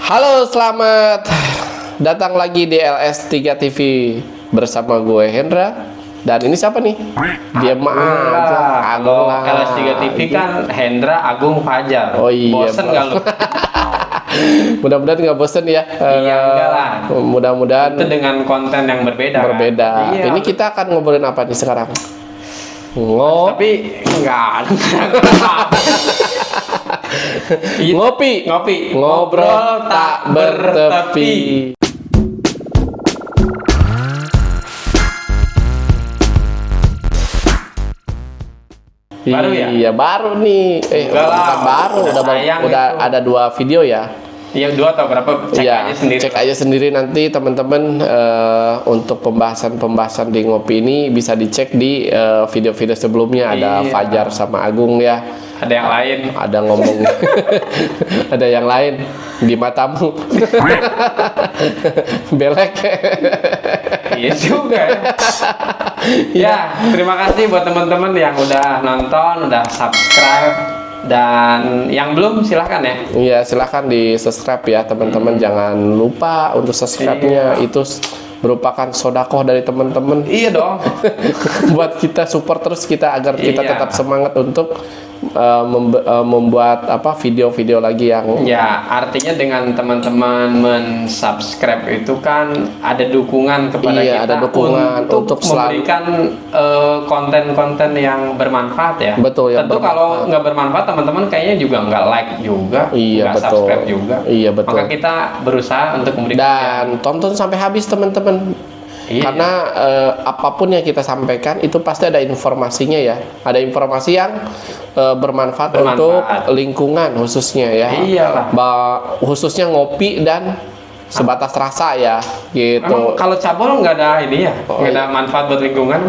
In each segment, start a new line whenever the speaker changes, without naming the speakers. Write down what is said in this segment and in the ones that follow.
Halo, selamat datang lagi di LS3 TV bersama gue Hendra. Dan ini siapa nih? Dia aja.
Kalau LS3 TV kan Hendra, Agung, Fajar.
Oh iya.
Bosen nggak lu?
Mudah-mudahan nggak bosen ya.
Iya, enggak lah.
Mudah-mudahan
Itu dengan konten yang berbeda.
berbeda.
Kan? Iya.
Ini kita akan ngobrolin apa nih sekarang?
Tapi enggak.
Ngopi. Ngobrol tak bertepi.
Baru ya?
Iya, baru nih.
Enggak lah,
bukan baru, udah
itu.
ada 2 video ya.
Iya, 2 atau berapa? Cek
Iya,
aja sendiri.
cek aja sendiri nanti teman-teman. Untuk pembahasan di ngopi ini bisa dicek di video-video sebelumnya. Ada
Iya.
Fajar sama Agung ya.
Ada yang lain.
Ada ngomong, ada yang lain di matamu. Belek.
Iya juga ya. Ya, terima kasih buat teman-teman yang udah nonton, udah subscribe, dan yang belum silahkan ya.
Iya, silahkan di subscribe ya teman-teman. Jangan lupa untuk subscribe-nya. Itu merupakan sodakoh dari teman-teman.
Iya dong.
Buat kita support terus kita agar kita
Iya.
tetap semangat untuk membuat video-video lagi yang
Ya, artinya dengan teman-teman men-subscribe itu kan ada dukungan kepada
Iya,
kita
ada dukungan untuk selalu-
memberikan konten-konten yang bermanfaat ya.
Betul, yang
Tentu kalau
bermanfaat.
nggak bermanfaat teman-teman kayaknya juga nggak like juga,
Iya,
nggak
betul.
subscribe juga.
Iya, betul.
Maka kita berusaha untuk memberikan
dan tonton sampai habis teman-teman.
Iya.
Karena apapun yang kita sampaikan itu pasti ada informasinya ya. Ada informasi yang bermanfaat untuk lingkungan khususnya ya.
Iyalah.
Khususnya ngopi dan sebatas rasa ya gitu.
Emang kalau cabul nggak ada ini ya, nggak ada manfaat buat lingkungan.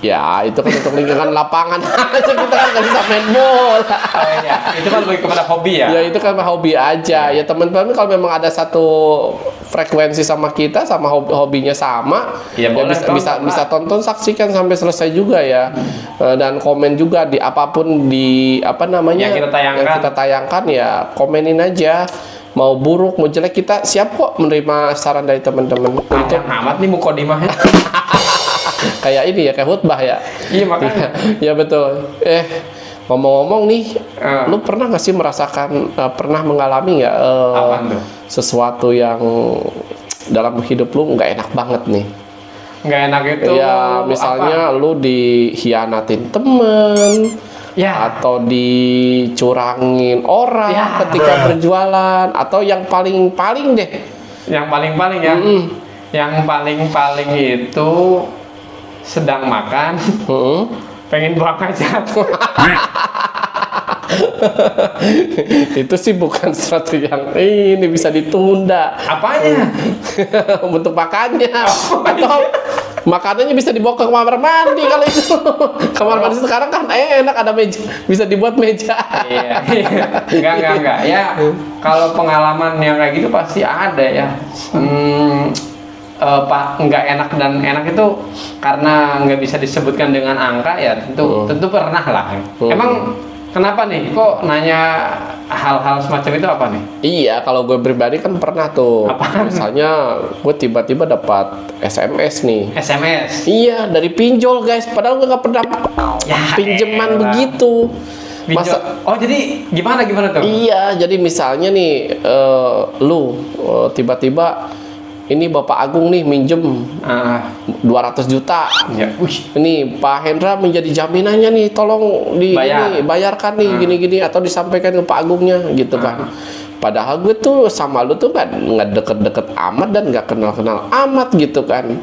Ya itu kan untuk lingkungan lapangan aja, kita kan nggak bisa main bola.
Ya, itu kan lebih kepada hobi ya.
Ya itu kan hobi aja ya teman-teman. Kalau memang ada satu frekuensi sama kita, sama hobinya sama,
Ya, boleh
bisa tonton, saksikan sampai selesai juga ya. Dan komen juga di apapun di apa namanya
Yang kita tayangkan.
ya, komenin aja. Mau buruk mau jelek kita siap kok menerima saran dari teman-teman. Untuk
Untuk amat nih mukodimahnya.
kayak ini ya, kayak khutbah ya.
Iya makanya.
Ya betul. Ngomong-ngomong nih,
Eh.
lu pernah nggak sih merasakan, pernah mengalami nggak
Apaan tuh?
sesuatu yang dalam hidup lu nggak enak banget nih?
Nggak enak itu.
Ya misalnya lu dihianatin temen,
Ya.
atau dicurangin orang
Ya.
ketika berjualan, atau yang paling deh.
Yang paling-paling ya.
Mm-mm.
Yang paling-paling itu sedang makan,
Mm-mm.
pengen buang aja.
Itu sih bukan sesuatu yang ini bisa ditunda.
Apanya?
Untuk makannya, atau makanannya bisa dibawa ke kamar mandi. Kalau itu kamar mandi sekarang kan enak, ada meja, bisa dibuat meja.
Iya. Enggak. Ya, kalau pengalaman yang kayak gitu pasti ada ya. Pak, nggak enak dan enak itu karena nggak bisa disebutkan dengan angka ya, tentu pernah lah. Emang kenapa nih kok nanya hal-hal semacam itu apa nih?
Iya, kalau gue pribadi kan pernah tuh.
Apaan?
Misalnya gue tiba-tiba dapat SMS nih.
SMS.
Iya, dari pinjol guys. Padahal gue nggak pernah
Ya,
pinjaman
elah.
begitu.
Pinjol. Oh, jadi gimana tuh?
Iya, jadi misalnya nih, lu tiba-tiba ini Bapak Agung nih minjem 200 juta.
Ya,
Ini Pak Hendra menjadi jaminannya nih, tolong bayarkan nih gini-gini, atau disampaikan ke Pak Agungnya gitu kan. Padahal gue tuh sama lu tuh nggak deket-deket amat dan nggak kenal-kenal amat gitu kan.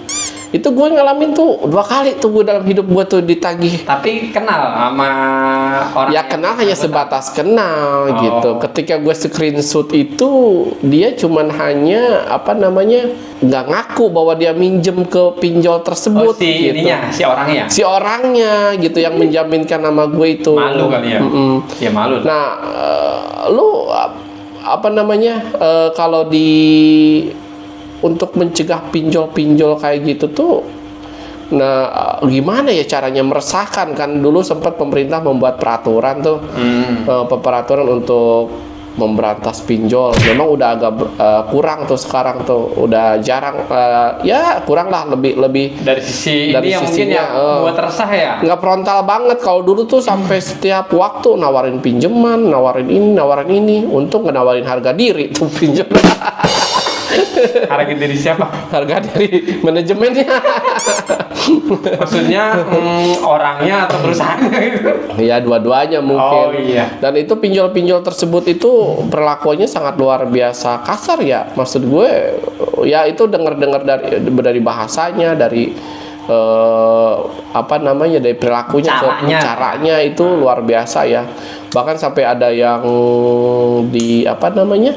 Itu gue ngalamin tuh 2 kali tuh gue dalam hidup gue tuh ditagih.
tapi kenal sama orang
Ya kenal hanya sebatas kenal
Oh.
gitu. Ketika gue screenshot itu, dia cuman hanya apa namanya, nggak ngaku bahwa dia minjem ke pinjol tersebut.
si
gitu.
ininya, si orangnya.
Si orangnya gitu yang menjaminkan nama gue itu.
Malu kali ya.
Mm-mm.
Ya malu.
Nah, lu apa namanya, kalau untuk mencegah pinjol-pinjol kayak gitu tuh, nah gimana ya caranya meresahkan kan? Dulu sempat pemerintah membuat peraturan tuh, peraturan untuk memberantas pinjol. Memang udah agak kurang tuh sekarang tuh, udah jarang, ya kurang lah, lebih
Dari sisi
dari
ini yang mungkin
sisinya,
yang buat resah ya.
nggak frontal banget. Kalau dulu tuh sampai setiap waktu nawarin pinjaman, nawarin ini, untung nggak nawarin harga diri tuh pinjam.
Harga diri siapa?
Harga diri manajemennya.
Maksudnya orangnya atau perusahaannya gitu?
Ya dua-duanya mungkin.
Oh iya.
Dan itu pinjol-pinjol tersebut itu perlakuannya sangat luar biasa kasar ya. Maksud gue ya itu dengar-dengar dari bahasanya, dari apa namanya, dari perilakunya, caranya itu luar biasa ya. Bahkan sampai ada yang di apa namanya,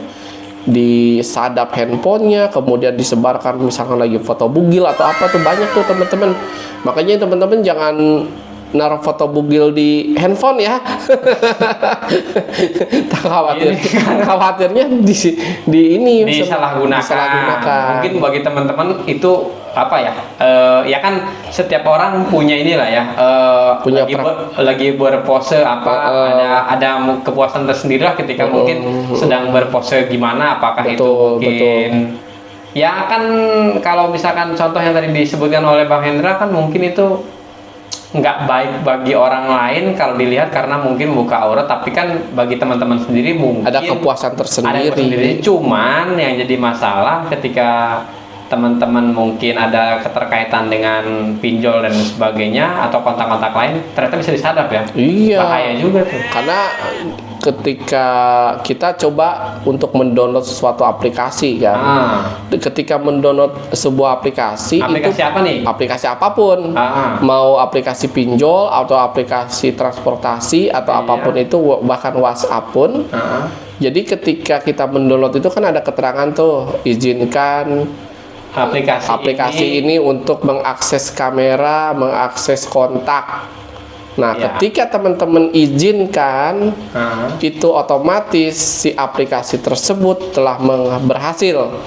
disadap handphonenya, kemudian disebarkan misalkan lagi foto bugil atau apa tuh, banyak tuh teman-teman. Makanya teman-teman jangan naruh foto bugil di handphone ya. Khawatirnya di ini
disalahgunakan. Mungkin bagi teman-teman itu apa ya? Ya kan setiap orang punya inilah ya.
Punya
lagi berpose apa, ada kepuasan tersendiri lah ketika mungkin sedang berpose gimana, apakah itu mungkin ya kan, kalau misalkan contoh yang tadi disebutkan oleh Bang Hendra kan mungkin itu nggak baik bagi orang lain kalau dilihat karena mungkin muka aurat, tapi kan bagi teman-teman sendiri mungkin
ada kepuasan tersendiri.
Cuman yang jadi masalah ketika teman-teman mungkin ada keterkaitan dengan pinjol dan sebagainya atau kontak-kontak lain, ternyata bisa disadap ya.
Iya.
Bahaya juga tuh.
Karena ketika kita coba untuk mendownload sesuatu aplikasi kan, ketika mendownload sebuah aplikasi itu,
apa nih?
aplikasi apapun, mau aplikasi pinjol atau aplikasi transportasi atau apapun itu, bahkan WhatsApp pun. Jadi ketika kita mendownload itu kan ada keterangan tuh, izinkan aplikasi ini untuk mengakses kamera, mengakses kontak. Nah, ketika teman-teman izinkan, itu otomatis si aplikasi tersebut telah berhasil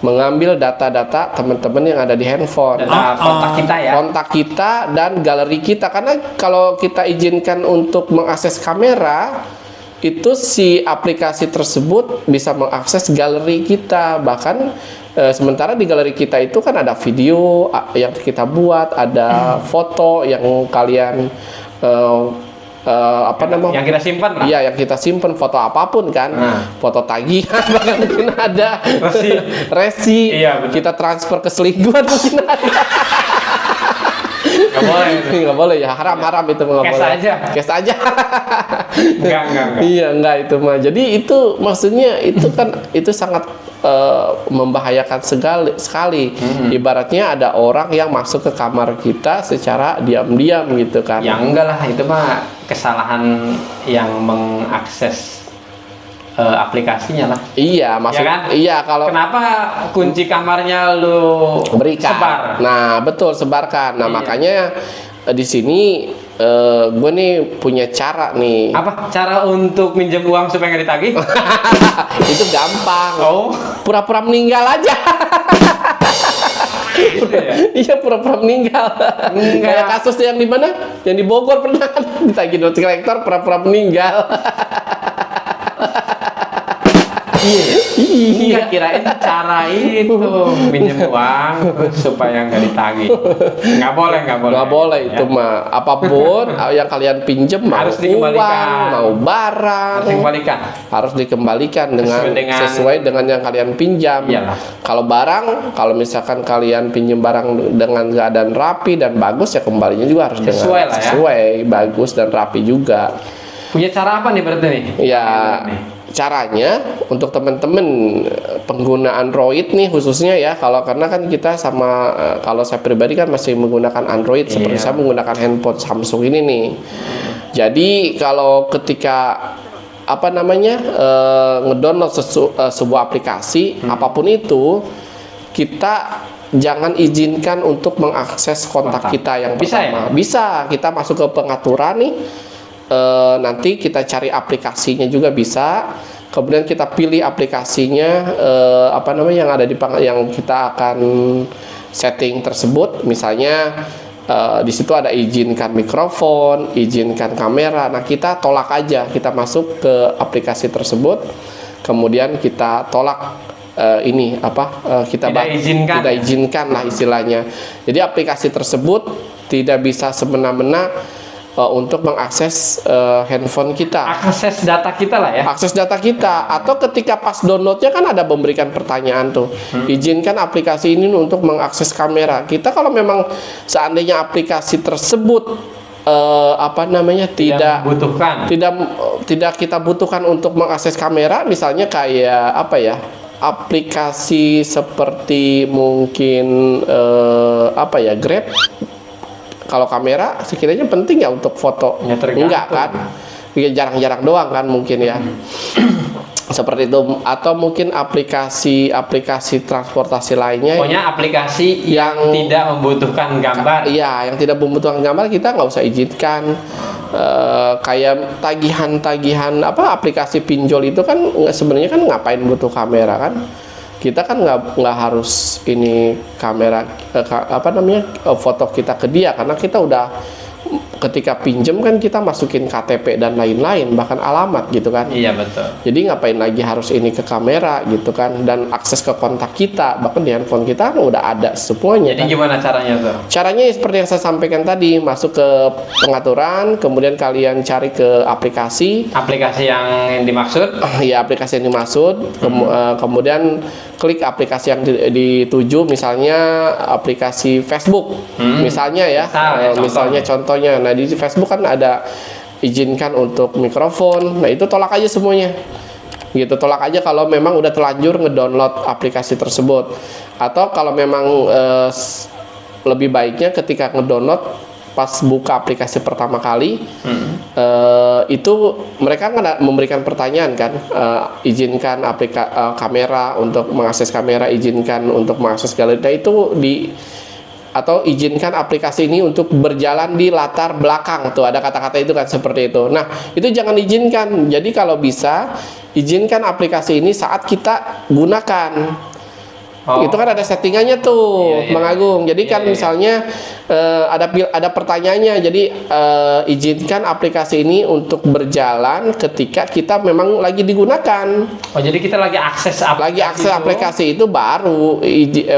mengambil data-data teman-teman yang ada di handphone,
kontak kita ya,
kontak kita dan galeri kita. Karena kalau kita izinkan untuk mengakses kamera, itu si aplikasi tersebut bisa mengakses galeri kita. Bahkan sementara di galeri kita itu kan ada video yang kita buat, ada foto yang kalian apa namanya,
yang kita simpan lah.
Iya, yang kita simpan, foto apapun kan, foto tagihan bahkan mungkin ada, resi,
iya,
kita transfer ke selingkuhan mungkin ada.
Nggak boleh.
Nggak boleh ya, haram itu nggak boleh. Cash aja.
Enggak.
Iya, enggak itu mah. Jadi itu maksudnya itu kan itu sangat membahayakan sekali. Ibaratnya ada orang yang masuk ke kamar kita secara diam-diam gitu kan.
Ya enggak lah, itu mah kesalahan yang mengakses aplikasinya lah.
Iya, maksud,
ya kan?
Iya, kalau
kenapa kunci kamarnya lu
berikan?
Sebar?
Nah, betul, sebarkan. Nah, makanya di sini gue nih punya cara nih.
Apa cara untuk minjem uang supaya nggak ditagih?
Itu gampang.
Oh,
pura-pura meninggal aja. Iya, pura-pura meninggal. Kayak kasusnya yang di mana? Yang di Bogor pernah ditagih note kolektor, pura-pura meninggal.
Iya, kirain cara itu minjem uang supaya nggak ditagih. Nggak boleh
itu mah. Apapun yang kalian pinjem, mau
harus dikembalikan,
uang, mau barang, harus dikembalikan sesuai dengan yang kalian pinjam. Kalau barang, kalau misalkan kalian pinjam barang dengan keadaan rapi dan bagus, ya kembalinya juga harus sesuai, bagus dan rapi juga.
Punya cara apa nih berarti nih?
Ya, caranya untuk teman-teman pengguna Android nih khususnya ya, karena kan kita sama kalau saya pribadi kan masih menggunakan Android, seperti saya menggunakan handphone Samsung ini nih. Jadi kalau ketika apa namanya ngedownload sebuah aplikasi apapun itu, kita jangan izinkan untuk mengakses kontak kita yang pertama. Bisa kita masuk ke pengaturan nih. Nanti kita cari aplikasinya juga bisa, kemudian kita pilih aplikasinya apa namanya yang ada yang kita akan setting tersebut. Misalnya di situ ada izinkan mikrofon, izinkan kamera. Nah, kita tolak aja, kita masuk ke aplikasi tersebut. kemudian kita tolak
Tidak
izinkan lah istilahnya. Jadi aplikasi tersebut tidak bisa semena-mena untuk mengakses handphone kita,
akses data kita lah ya.
akses data kita. Atau ketika pas downloadnya kan ada memberikan pertanyaan tuh, izinkan aplikasi ini untuk mengakses kamera kita. Kalau memang seandainya aplikasi tersebut tidak kita butuhkan untuk mengakses kamera, misalnya kayak aplikasi seperti mungkin Grab. Kalau kamera sekiranya penting ya untuk foto?
Ya,
enggak kan? Ya, jarang-jarang doang kan mungkin ya. Seperti itu. Atau mungkin aplikasi transportasi lainnya.
Pokoknya aplikasi yang tidak membutuhkan gambar.
Iya, yang tidak membutuhkan gambar kita nggak usah izinkan. Kayak tagihan aplikasi pinjol itu kan sebenarnya kan ngapain butuh kamera kan? Kita kan nggak harus ini kamera foto kita ke dia, karena kita udah ketika pinjem kan kita masukin KTP dan lain-lain, bahkan alamat gitu kan.
Iya, betul.
Jadi ngapain lagi harus ini ke kamera gitu kan, dan akses ke kontak kita bahkan di handphone kita kan udah ada semuanya.
Jadi
kan?
Gimana caranya tuh?
Caranya seperti yang saya sampaikan tadi, masuk ke pengaturan, kemudian kalian cari ke aplikasi
yang dimaksud.
Ya, aplikasi yang dimaksud. Kemudian klik aplikasi yang dituju, misalnya aplikasi Facebook, misalnya ya, misalnya contohnya. Nah, di Facebook kan ada izinkan untuk mikrofon. Nah, itu tolak aja semuanya. Gitu, tolak aja kalau memang udah terlanjur ngedownload aplikasi tersebut. Atau kalau memang lebih baiknya ketika ngedownload pas buka aplikasi pertama kali, itu mereka kan memberikan pertanyaan kan, izinkan kamera untuk mengakses kamera, izinkan untuk mengakses galeri. Nah, itu atau izinkan aplikasi ini untuk berjalan di latar belakang, tuh ada kata-kata itu kan, seperti itu. Nah, itu jangan izinkan. Jadi kalau bisa izinkan aplikasi ini saat kita gunakan. Itu kan ada settingannya tuh, Bang Agung. Jadi kan misalnya ada pertanyaannya. Jadi izinkan aplikasi ini untuk berjalan ketika kita memang lagi digunakan.
Oh, jadi kita lagi akses
aplikasi itu baru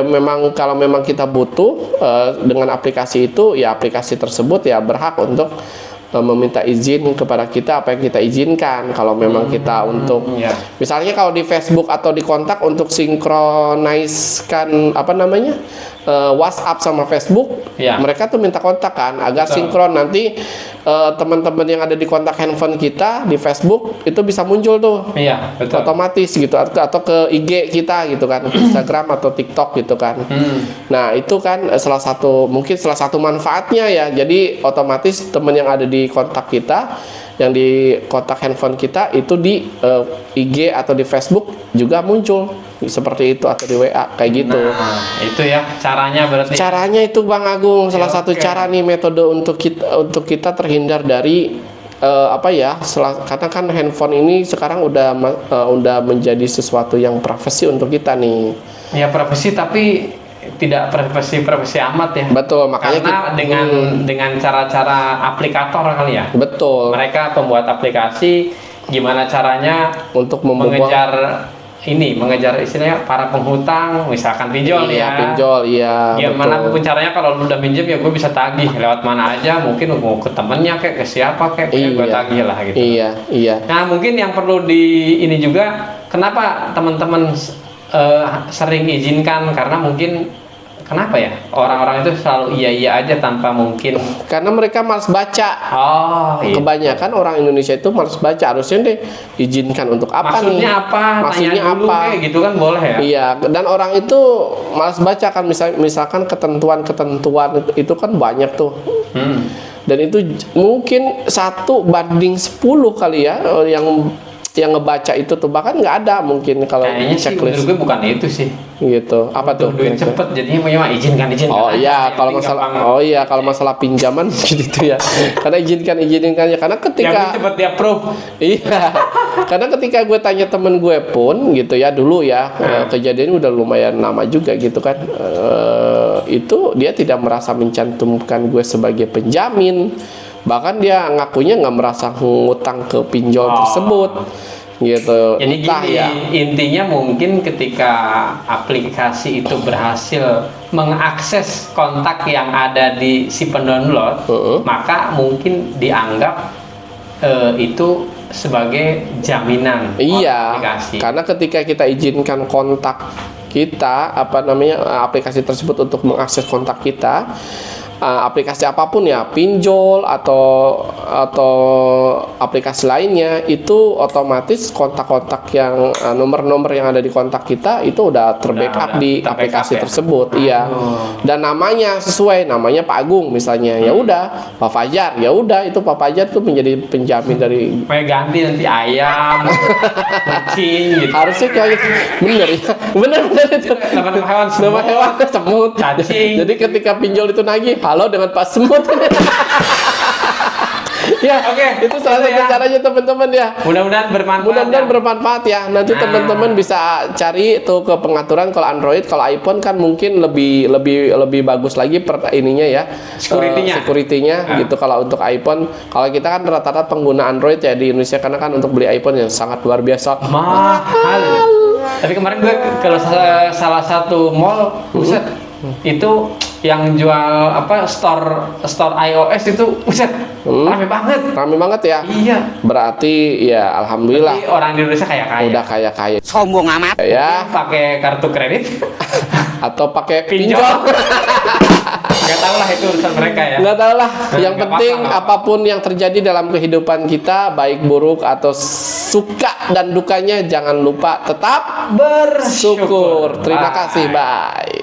memang kalau memang kita butuh dengan aplikasi itu, ya aplikasi tersebut ya berhak untuk meminta izin kepada kita apa yang kita izinkan. Kalau memang kita untuk misalnya kalau di Facebook atau di kontak untuk sinkroniskan WhatsApp sama Facebook, mereka tuh minta kontak kan agar sinkron. Nanti teman-teman yang ada di kontak handphone kita di Facebook itu bisa muncul tuh, otomatis gitu, atau ke IG kita gitu kan, Instagram atau TikTok gitu kan. Nah, itu kan salah satu manfaatnya ya. Jadi otomatis teman yang ada di kontak kita, yang di kontak handphone kita itu di IG atau di Facebook juga muncul seperti itu, atau di WA kayak gitu.
Nah, itu ya caranya berarti.
Caranya itu Bang Agung, salah satu cara nih, metode untuk kita terhindar dari karena kan handphone ini sekarang udah menjadi sesuatu yang privasi untuk kita nih. Ya,
privasi tapi tidak privasi amat ya.
Betul, makanya
dengan cara-cara aplikator kali ya.
Betul.
Mereka pembuat aplikasi gimana caranya
untuk
mengejar istilahnya para penghutang, misalkan pinjol. Gimana pun caranya, kalau lu udah minjem ya gue bisa tagih lewat mana aja, mungkin mau ke temennya ke siapa gue tagih lah gitu.
Iya.
Nah, mungkin yang perlu ini juga, kenapa teman-teman sering izinkan, karena mungkin kenapa ya orang-orang itu selalu iya aja tanpa mungkin,
karena mereka malas baca. Kebanyakan orang Indonesia itu malas baca. Harusnya deh izinkan untuk apa?
Maksudnya apa? Kayak gitu kan boleh ya.
Iya, dan orang itu malas baca kan, misalkan ketentuan itu kan banyak tuh. Dan itu mungkin 1:10 kali ya yang ngebaca itu tuh, bahkan nggak ada mungkin kalau checklist.
Menurut gue bukan itu sih.
Gitu. Apa tuh?
Duit cepet, jadinya memang izinkan.
Kalau masalah pinjaman gitu ya. Karena izinkan ya, karena ketika
cepet di approve.
Iya. Karena ketika gue tanya temen gue pun gitu ya, dulu ya, kejadian udah lumayan lama juga gitu kan. Itu dia tidak merasa mencantumkan gue sebagai penjamin. Bahkan dia ngakunya nggak merasa ngutang ke pinjol tersebut gitu.
Jadi
Entah
gini,
ya.
intinya mungkin ketika aplikasi itu berhasil mengakses kontak yang ada di si pendownload, maka mungkin dianggap itu sebagai jaminan
Iya,
aplikasi.
karena ketika kita izinkan kontak kita, aplikasi tersebut untuk mengakses kontak kita, aplikasi apapun ya, pinjol atau aplikasi lainnya, itu otomatis kontak-kontak yang nomor-nomor yang ada di kontak kita itu udah terbackup di aplikasi
ya?
tersebut. Iya. Dan namanya sesuai, namanya Pak Agung misalnya. Ya udah, Pak Fajar. Ya udah, itu Pak Fajar tuh menjadi penjamin dari
Supaya ganti nanti ayam, kucing gitu.
harusnya kayak bener ya. Bener itu.
Nama hewan
Nama hewan semut.
cacing.
Jadi ketika pinjol itu nagih, halo dengan Pak Semut. Ya,
Oke,
itu salah
itu
satu
ya.
caranya teman-teman ya.
Mudah-mudahan bermanfaat.
Mudah-mudahan
ya.
bermanfaat ya. Nanti
Nah.
teman-teman bisa cari tuh ke pengaturan kalau Android, kalau iPhone kan mungkin lebih bagus lagi ininya ya.
Security-nya.
Security-nya gitu kalau untuk iPhone. Kalau kita kan rata-rata pengguna Android ya di Indonesia, karena kan untuk beli iPhone yang sangat luar biasa.
Mahal. Tapi kemarin gue kalau salah satu mall, buset, itu yang jual store iOS itu, buset, rame banget.
Rame banget ya.
Iya.
Berarti ya alhamdulillah
Jadi orang di Indonesia kaya-kaya.
udah kaya-kaya
Sombong amat.
ya,
Pakai kartu kredit.
atau pakai
Pinjol.
pinjol.
Nggak tahu lah itu urusan mereka ya.
Nggak tahu lah. Yang
nggak
penting
apa-apa.
apapun yang terjadi dalam kehidupan kita, baik buruk atau suka dan dukanya, jangan lupa tetap bersyukur. Terima
Bye.
kasih. Bye.